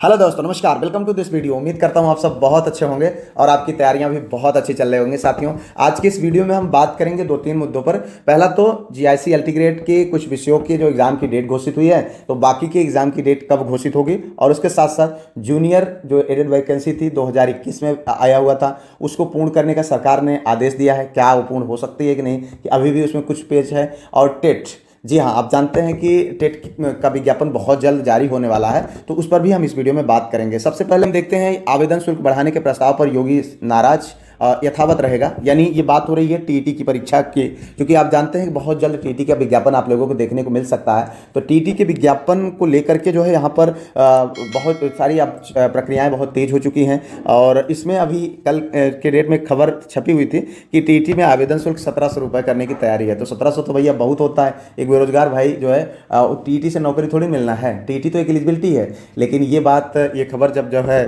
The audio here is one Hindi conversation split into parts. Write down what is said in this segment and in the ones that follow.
हेलो दोस्तों, नमस्कार। Welcome to this video. उम्मीद करता हूँ आप सब बहुत अच्छे होंगे और आपकी तैयारियां भी बहुत अच्छी चल रही होंगी। साथियों, आज की इस वीडियो में हम बात करेंगे दो तीन मुद्दों पर। पहला तो जीआईसी अल्टीग्रेड के कुछ विषयों की जो एग्जाम की डेट घोषित हुई है, तो बाकी के एग्जाम की डेट कब घोषित होगी, और उसके साथ साथ जूनियर जो एडेड वैकेंसी थी 2021 में आया हुआ था, उसको पूर्ण करने का सरकार ने आदेश दिया है। क्या वो पूर्ण हो सकती है कि नहीं, कि अभी भी उसमें कुछ पेज है। और टेट, जी हाँ, आप जानते हैं कि टेट का विज्ञापन बहुत जल्द जारी होने वाला है, तो उस पर भी हम इस वीडियो में बात करेंगे। सबसे पहले हम देखते हैं आवेदन शुल्क बढ़ाने के प्रस्ताव पर योगी नाराज, यथावत रहेगा। यानी ये बात हो रही है टीईटी की परीक्षा की, क्योंकि आप जानते हैं कि बहुत जल्द टीईटी का विज्ञापन आप लोगों को देखने को मिल सकता है। तो टीईटी के विज्ञापन को लेकर के जो है यहाँ पर बहुत सारी अब प्रक्रियाएं बहुत तेज हो चुकी हैं। और इसमें अभी कल के डेट में खबर छपी हुई थी कि टीईटी में आवेदन शुल्क 1700 रुपये करने की तैयारी है। तो 1700 तो भैया बहुत होता है। एक बेरोजगार भाई जो है टीईटी से नौकरी थोड़ी मिलना है, टीईटी तो एक एलिजिबिलिटी है। लेकिन ये खबर जब जो है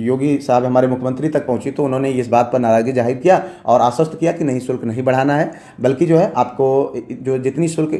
योगी साहब हमारे मुख्यमंत्री तक पहुंची, तो उन्होंने इस बात पर नाराजगी जाहिर किया और आश्वस्त किया कि नहीं, शुल्क नहीं बढ़ाना है, बल्कि जो है आपको जो जितनी शुल्क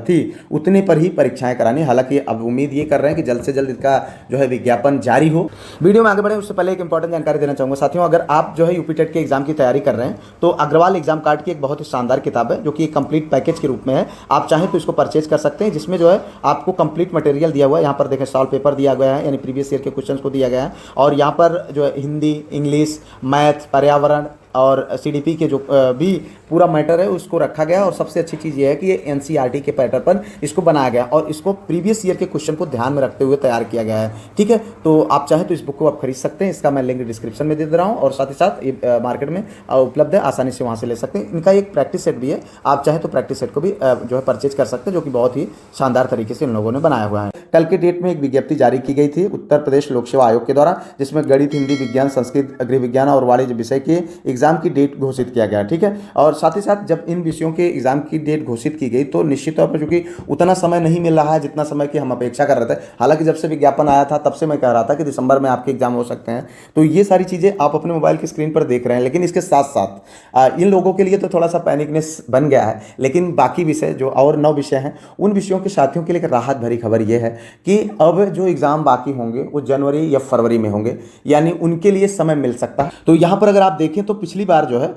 थी उतने पर ही परीक्षाएं करानी। हालांकि अब उम्मीद ये कर रहे हैं कि जल्द से जल्द इसका जो है विज्ञापन जारी हो। वीडियो में आगे बढ़े उससे पहले एक इंपॉर्टेंट जानकारी देना चाहूंगा साथियों। अगर आप जो है यूपी टेट के एग्जाम की तैयारी कर रहे हैं, तो अग्रवाल एग्जाम कार्ड की एक बहुत ही शानदार किताब है, जो कि एक कंप्लीट पैकेज के रूप में है। आप चाहें तो इसको परचेज कर सकते हैं, जिसमें जो है आपको कंप्लीट मटेरियल दिया हुआ है। यहाँ पर देखें, सॉल्व पेपर दिया गया है, यानी प्रीवियस ईयर के क्वेश्चंस को दिया गया है। और यहाँ पर जो है हिंदी, इंग्लिश, मैथ, पर्यावरण और सीडीपी के जो भी पूरा मैटर है उसको रखा गया। और सबसे अच्छी चीज़ ये है कि ये एनसीईआरटी के पैटर्न पर इसको बनाया गया और इसको प्रीवियस ईयर के क्वेश्चन को ध्यान में रखते हुए तैयार किया गया है। ठीक है, तो आप चाहें तो इस बुक को आप खरीद सकते हैं। इसका मैं लिंक डिस्क्रिप्शन में दे दे रहा हूँ, और साथ ही साथ ये मार्केट में उपलब्ध है, आसानी से वहाँ से ले सकते हैं। इनका एक प्रैक्टिस सेट भी है, आप चाहें तो प्रैक्टिस सेट को भी जो है परचेज कर सकते हैं, जो कि बहुत ही शानदार तरीके से इन लोगों ने बनाया हुआ है। कल के डेट में एक विज्ञप्ति जारी की गई थी उत्तर प्रदेश लोक सेवा आयोग के द्वारा, जिसमें गणित, हिंदी, विज्ञान, संस्कृत, गृह विज्ञान और वाणिज्य विषय के एग्जाम की डेट घोषित किया गया। ठीक है, और साथ ही साथ जब इन विषयों के एग्जाम की डेट घोषित की गई, तो निश्चित तौर पर चूंकि उतना समय नहीं मिल रहा है जितना समय की हम अपेक्षा कर रहे थे। हालांकि जब से विज्ञापन आया था तब से मैं कह रहा था कि दिसंबर में आपके एग्जाम हो सकते हैं। तो ये सारी चीजें आप अपने मोबाइल की स्क्रीन पर देख रहे हैं। लेकिन इसके साथ साथ इन लोगों के लिए तो थोड़ा सा पैनिकनेस बन गया है, लेकिन बाकी विषय जो और 9 विषय हैं, उन विषयों के साथियों के लिए एक राहत भरी खबर यह है कि अब जो एग्जाम बाकी होंगे वो जनवरी या फरवरी में होंगे, यानी उनके लिए समय मिल सकता है। तो यहां पर अगर आप देखें तो पिछली बार जो है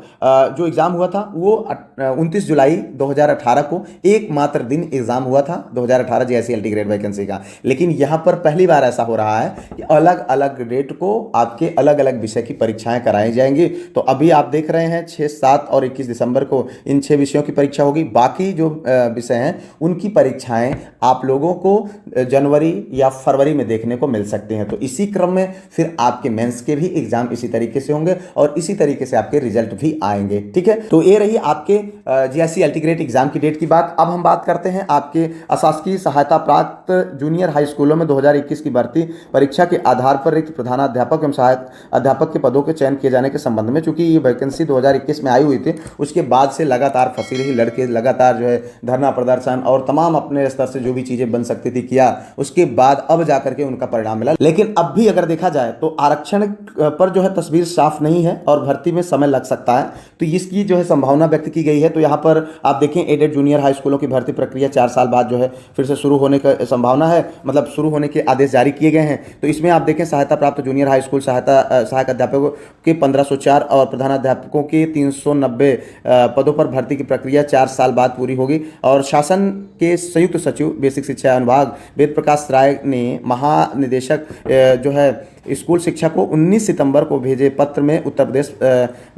जो एग्जाम हुआ था वो 29 जुलाई 2018 को एकमात्र दिन एग्जाम हुआ था 2018 जीआईसी अल्टीग्रेड वैकेंसी का। लेकिन यहां पर पहली बार ऐसा हो रहा है कि अलग अलग डेट को आपके अलग अलग विषय की परीक्षाएं कराई जाएंगी। तो अभी आप देख रहे हैं 6, 7 और 21 दिसंबर को इन 6 विषयों की परीक्षा होगी। बाकी जो विषय हैं उनकी परीक्षाएं आप लोगों को जनवरी या फरवरी में देखने को मिल सकते हैं। तो इसी क्रम में फिर आपके मेंस के भी एग्जाम इसी तरीके से होंगे और इसी तरीके से आपके रिजल्ट भी आएंगे। ठीक है, तो ये रही आपके जीआईसी अल्टीग्रेड एग्जाम की डेट की बात। अब हम बात करते हैं आपके अशासकीय सहायता प्राप्त जूनियर हाई स्कूलों में 2021 की भर्ती परीक्षा के आधार पर रिक्त प्रधानाध्यापक एवं सहायक अध्यापक के पदों के चयन किए जाने के संबंध में। चूंकि ये वैकेंसी 2021 में आई हुई थी, उसके बाद से लगातार फंसी रही, लड़के लगातार जो है धरना प्रदर्शन और तमाम अपने स्तर से जो भी चीजें बन सकती थी किया, उसके बाद अब जाकर के उनका परिणाम मिला। लेकिन अब भी अगर देखा जाए तो आरक्षण पर जो है तस्वीर साफ नहीं है और भर्ती में समय लग सकता है। तो इसकी जो है संभावना व्यक्त की गई है। तो यहाँ पर आप देखें, एडेड जूनियर हाई स्कूलों की भर्ती प्रक्रिया 4 साल बाद जो है फिर से शुरू होने का संभावना है, मतलब शुरू होने के आदेश जारी किए गए हैं। तो इसमें आप देखें, सहायता प्राप्त जूनियर हाई स्कूल सहायक अध्यापकों के 1504 और प्रधानाध्यापकों के 390 पदों पर भर्ती की प्रक्रिया 4 साल बाद पूरी होगी। और शासन के संयुक्त सचिव बेसिक शिक्षा अनुभाग वेद प्रकाश राय ने महानिदेशक जो है स्कूल शिक्षा को 19 सितंबर को भेजे पत्र में उत्तर प्रदेश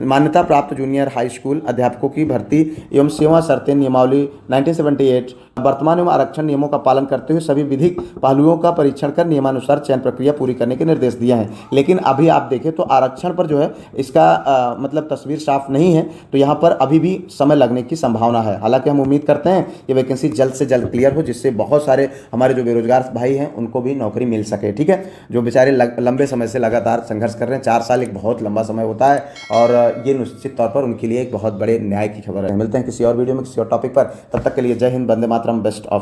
मान्यता प्राप्त जूनियर हाई स्कूल अध्यापकों की भर्ती एवं सेवा शर्तें नियमावली 1978 वर्तमान एवं आरक्षण नियमों का पालन करते हुए सभी विधिक पहलुओं का परीक्षण कर नियमानुसार चयन प्रक्रिया पूरी करने के निर्देश दिए हैं। लेकिन अभी आप देखें तो आरक्षण पर जो है इसका मतलब तस्वीर साफ नहीं है। तो यहाँ पर अभी भी समय लगने की संभावना है। हालांकि हम उम्मीद करते हैं कि वैकेंसी जल्द से जल्द क्लियर हो, जिससे बहुत सारे हमारे जो बेरोजगार भाई हैं उनको भी नौकरी मिल सके। ठीक है, जो बेचारे लंबे समय से लगातार संघर्ष कर रहे हैं। 4 साल एक बहुत लंबा समय होता है और ये निश्चित तौर पर उनके लिए एक बहुत बड़े न्याय की खबर है। मिलते हैं किसी और वीडियो में किसी और टॉपिक पर। तब तक के लिए जय हिंद, वंदे मातरम, बेस्ट ऑफ।